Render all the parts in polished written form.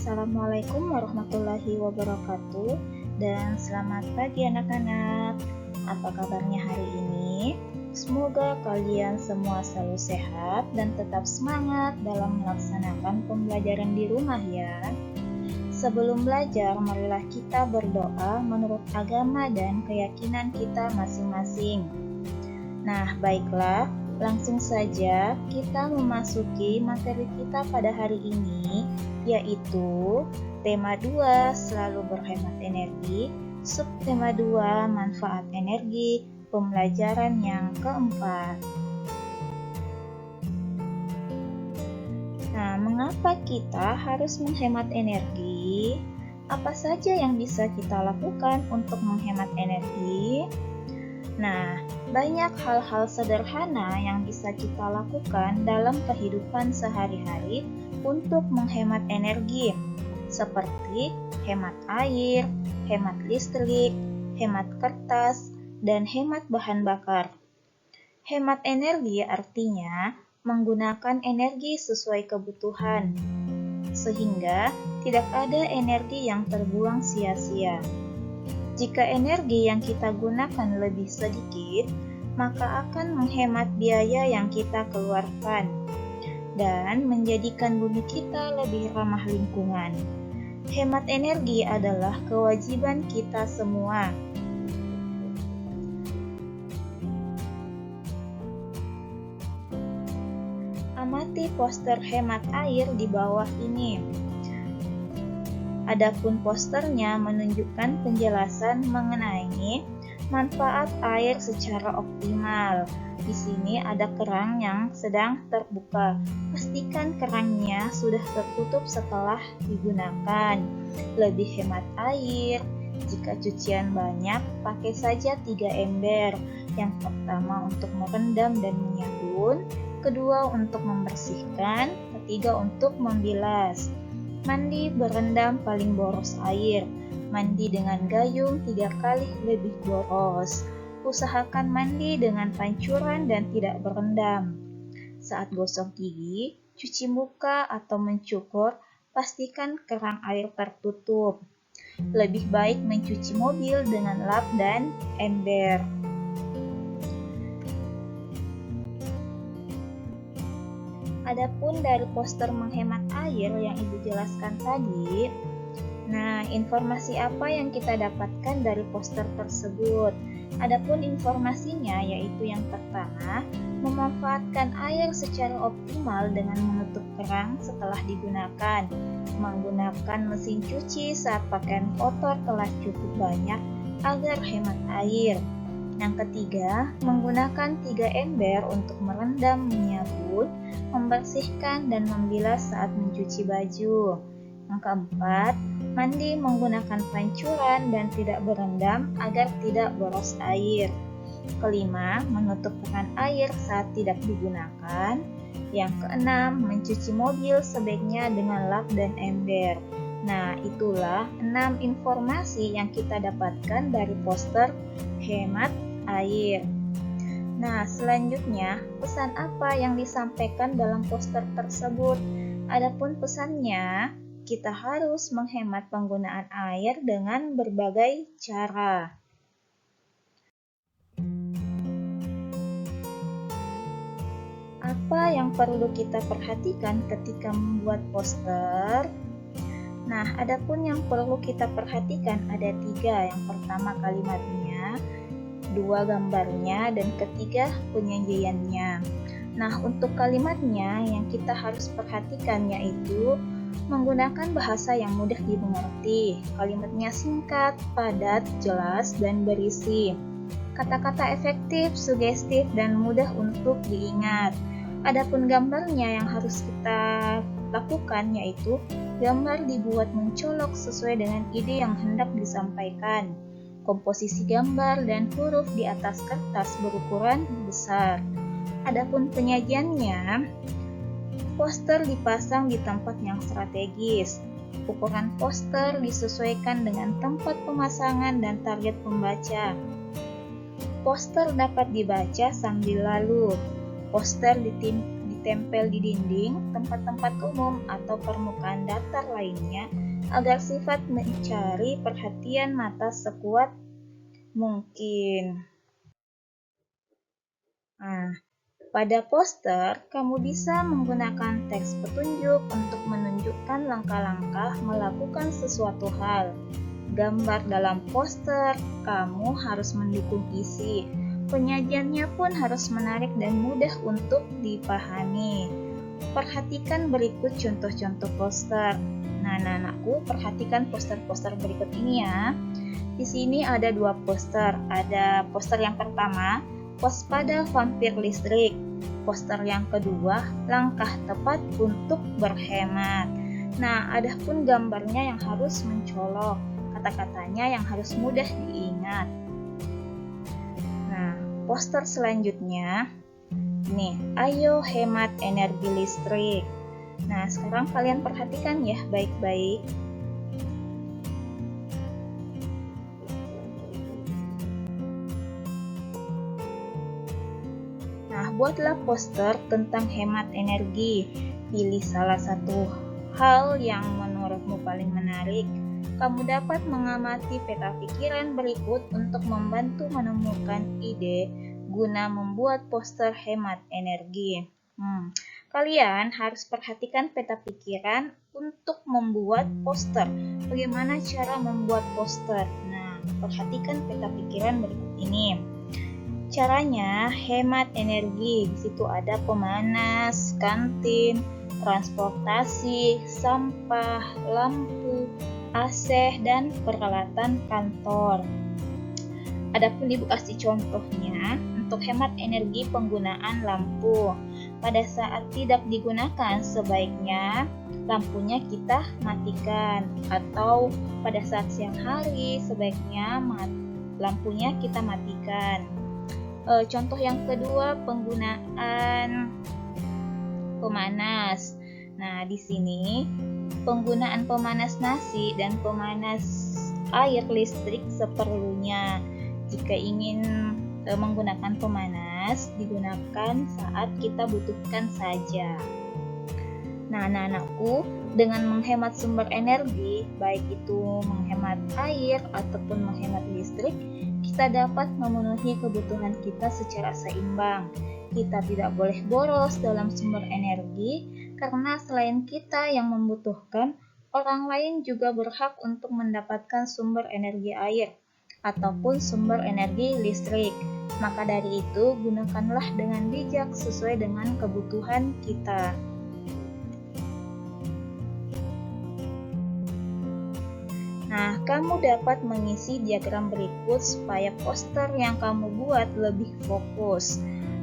Assalamualaikum warahmatullahi wabarakatuh dan selamat pagi anak-anak. Apa kabarnya hari ini? Semoga kalian semua selalu sehat dan tetap semangat dalam melaksanakan pembelajaran di rumah ya. Sebelum belajar, marilah kita berdoa menurut agama dan keyakinan kita masing-masing. Nah, baiklah, langsung saja kita memasuki materi kita pada hari ini, yaitu tema 2 selalu berhemat energi, subtema 2 manfaat energi, pembelajaran yang keempat. Nah, mengapa kita harus menghemat energi? Apa saja yang bisa kita lakukan untuk menghemat energi? Nah, banyak hal-hal sederhana yang bisa kita lakukan dalam kehidupan sehari-hari untuk menghemat energi, seperti hemat air, hemat listrik, hemat kertas, dan hemat bahan bakar. Hemat energi artinya menggunakan energi sesuai kebutuhan, sehingga tidak ada energi yang terbuang sia-sia. Jika energi yang kita gunakan lebih sedikit, maka akan menghemat biaya yang kita keluarkan dan menjadikan bumi kita lebih ramah lingkungan. Hemat energi adalah kewajiban kita semua. Amati poster hemat air di bawah ini. Adapun posternya menunjukkan penjelasan mengenai manfaat air secara optimal. Di sini ada keran yang sedang terbuka. Pastikan kerannya sudah tertutup setelah digunakan. Lebih hemat air. Jika cucian banyak, pakai saja 3 ember. Yang pertama untuk merendam dan menyabun, kedua untuk membersihkan, ketiga untuk membilas. Mandi berendam paling boros air. Mandi dengan gayung 3 kali lebih boros. Usahakan mandi dengan pancuran dan tidak berendam. Saat gosok gigi, cuci muka atau mencukur, pastikan keran air tertutup. Lebih baik mencuci mobil dengan lap dan ember. Adapun dari poster menghemat air yang Ibu jelaskan tadi, nah informasi apa yang kita dapatkan dari poster tersebut? Adapun informasinya yaitu yang pertama, memanfaatkan air secara optimal dengan menutup keran setelah digunakan, menggunakan mesin cuci saat pakaian kotor telah cukup banyak agar hemat air. Yang ketiga, menggunakan 3 ember untuk merendam, menyabun, membersihkan, dan membilas saat mencuci baju. Yang keempat, mandi menggunakan pancuran dan tidak berendam agar tidak boros air. Kelima, menutup keran air saat tidak digunakan. Yang keenam, mencuci mobil sebaiknya dengan lap dan ember. Nah, itulah 6 informasi yang kita dapatkan dari poster hemat air. Nah, selanjutnya, pesan apa yang disampaikan dalam poster tersebut? Adapun pesannya, kita harus menghemat penggunaan air dengan berbagai cara. Apa yang perlu kita perhatikan ketika membuat poster? Nah, adapun yang perlu kita perhatikan ada 3. Yang pertama kalimatnya, 2 gambarnya, dan ketiga penyajiannya. Nah, untuk kalimatnya yang kita harus perhatikan yaitu menggunakan bahasa yang mudah dimengerti. Kalimatnya singkat, padat, jelas, dan berisi. Kata-kata efektif, sugestif, dan mudah untuk diingat. Adapun gambarnya yang harus kita lakukan yaitu gambar dibuat mencolok sesuai dengan ide yang hendak disampaikan. Komposisi gambar dan huruf di atas kertas berukuran besar. Adapun penyajiannya, poster dipasang di tempat yang strategis. Ukuran poster disesuaikan dengan tempat pemasangan dan target pembaca. Poster dapat dibaca sambil lalu. Poster ditempel di dinding, tempat-tempat umum, atau permukaan datar lainnya agar sifat mencari perhatian mata sekuat mungkin. Nah, pada poster, kamu bisa menggunakan teks petunjuk untuk menunjukkan langkah-langkah melakukan sesuatu hal. Gambar dalam poster, kamu harus mendukung isi. Penyajiannya pun harus menarik dan mudah untuk dipahami. Perhatikan berikut contoh-contoh poster. Nah, anak-anakku, perhatikan poster-poster berikut ini ya. Di sini ada 2 poster. Ada poster yang pertama, waspada vampir listrik. Poster yang kedua, langkah tepat untuk berhemat. Nah, ada pun gambarnya yang harus mencolok, kata-katanya yang harus mudah diingat. Nah, poster selanjutnya, nih, ayo hemat energi listrik. Nah, sekarang kalian perhatikan ya baik-baik. Nah, buatlah poster tentang hemat energi. Pilih salah satu hal yang menurutmu paling menarik. Kamu dapat mengamati peta pikiran berikut untuk membantu menemukan ide guna membuat poster hemat energi. Kalian harus perhatikan peta pikiran untuk membuat poster. Bagaimana cara membuat poster? Nah, perhatikan peta pikiran berikut ini. Caranya hemat energi. Di situ ada pemanas, kantin, transportasi, sampah, lampu, AC, dan peralatan kantor. Adapun ibu kasih contohnya untuk hemat energi penggunaan lampu. Pada saat tidak digunakan, sebaiknya lampunya kita matikan, atau pada saat siang hari sebaiknya lampunya kita matikan. Contoh yang kedua, penggunaan pemanas. Nah, di sini penggunaan pemanas nasi dan pemanas air listrik seperlunya. Jika ingin menggunakan pemanas, digunakan saat kita butuhkan saja. Nah, anak-anakku, dengan menghemat sumber energi, baik itu menghemat air ataupun menghemat listrik, kita dapat memenuhi kebutuhan kita secara seimbang. Kita tidak boleh boros dalam sumber energi, karena selain kita yang membutuhkan, orang lain juga berhak untuk mendapatkan sumber energi air ataupun sumber energi listrik. Maka dari itu, gunakanlah dengan bijak sesuai dengan kebutuhan kita. Nah, kamu dapat mengisi diagram berikut supaya poster yang kamu buat lebih fokus.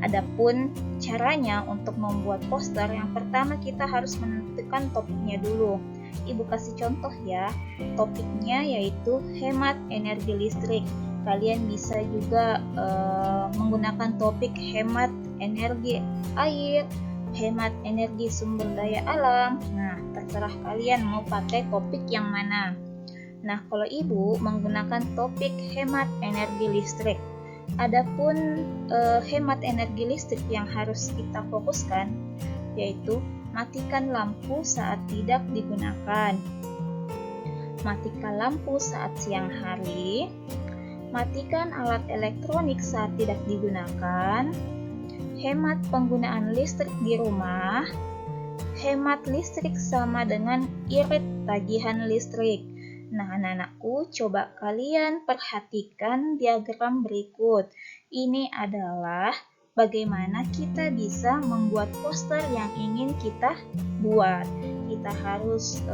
Adapun caranya untuk membuat poster, yang pertama kita harus menentukan topiknya dulu. Ibu kasih contoh ya, topiknya yaitu hemat energi listrik. Kalian bisa juga menggunakan topik hemat energi air, hemat energi sumber daya alam. Nah, terserah kalian mau pakai topik yang mana. Nah, kalau ibu menggunakan topik hemat energi listrik. Adapun hemat energi listrik yang harus kita fokuskan yaitu matikan lampu saat tidak digunakan, matikan lampu saat siang hari, matikan alat elektronik saat tidak digunakan, hemat penggunaan listrik di rumah, hemat listrik sama dengan irit tagihan listrik. Nah, anak-anakku, coba kalian perhatikan diagram berikut. Ini adalah bagaimana kita bisa membuat poster yang ingin kita buat. Kita harus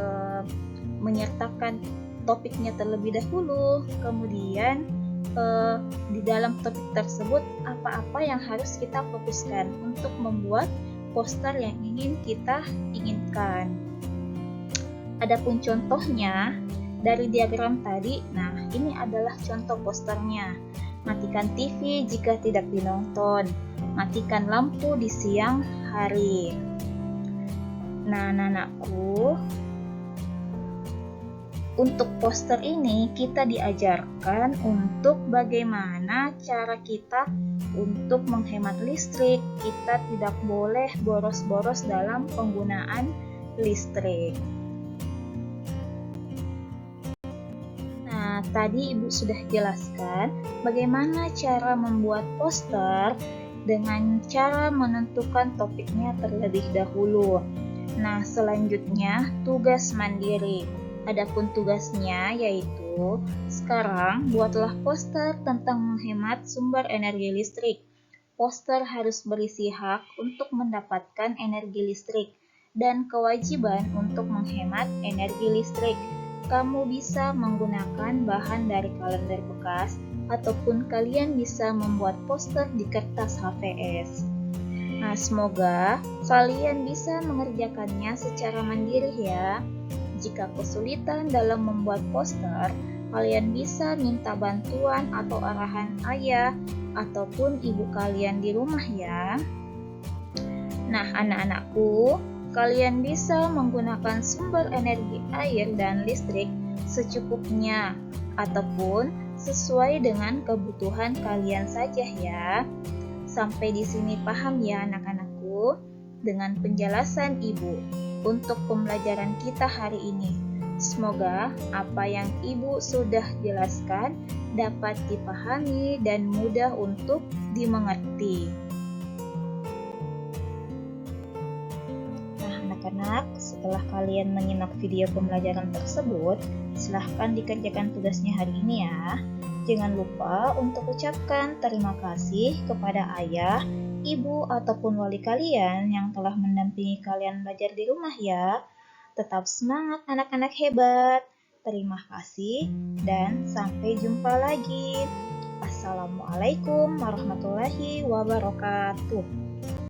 menyertakan topiknya terlebih dahulu, kemudian di dalam topik tersebut apa-apa yang harus kita fokuskan untuk membuat poster yang ingin kita inginkan. Adapun contohnya dari diagram tadi, nah ini adalah contoh posternya. Matikan TV jika tidak dinonton, matikan lampu di siang hari. Nah, anak-anakku, Untuk poster ini kita diajarkan untuk bagaimana cara kita untuk menghemat listrik. Kita tidak boleh boros-boros dalam penggunaan listrik. Nah, tadi Ibu sudah jelaskan bagaimana cara membuat poster dengan cara menentukan topiknya terlebih dahulu. Nah, selanjutnya tugas mandiri. Adapun tugasnya yaitu, sekarang buatlah poster tentang menghemat sumber energi listrik. Poster harus berisi hak untuk mendapatkan energi listrik dan kewajiban untuk menghemat energi listrik. Kamu bisa menggunakan bahan dari kalender bekas ataupun kalian bisa membuat poster di kertas HVS. Nah, semoga kalian bisa mengerjakannya secara mandiri ya. Jika kesulitan dalam membuat poster, kalian bisa minta bantuan atau arahan ayah ataupun ibu kalian di rumah ya. Nah, anak-anakku, kalian bisa menggunakan sumber energi air dan listrik secukupnya ataupun sesuai dengan kebutuhan kalian saja ya. Sampai di sini paham ya anak-anakku dengan penjelasan ibu untuk pembelajaran kita hari ini. Semoga apa yang ibu sudah jelaskan dapat dipahami dan mudah untuk dimengerti. Nah anak-anak, setelah kalian menyimak video pembelajaran tersebut, silahkan dikerjakan tugasnya hari ini ya. Jangan lupa untuk ucapkan terima kasih kepada ayah, ibu, ataupun wali kalian yang telah mendampingi kalian belajar di rumah ya. Tetap semangat anak-anak hebat. Terima kasih dan sampai jumpa lagi. Assalamualaikum warahmatullahi wabarakatuh.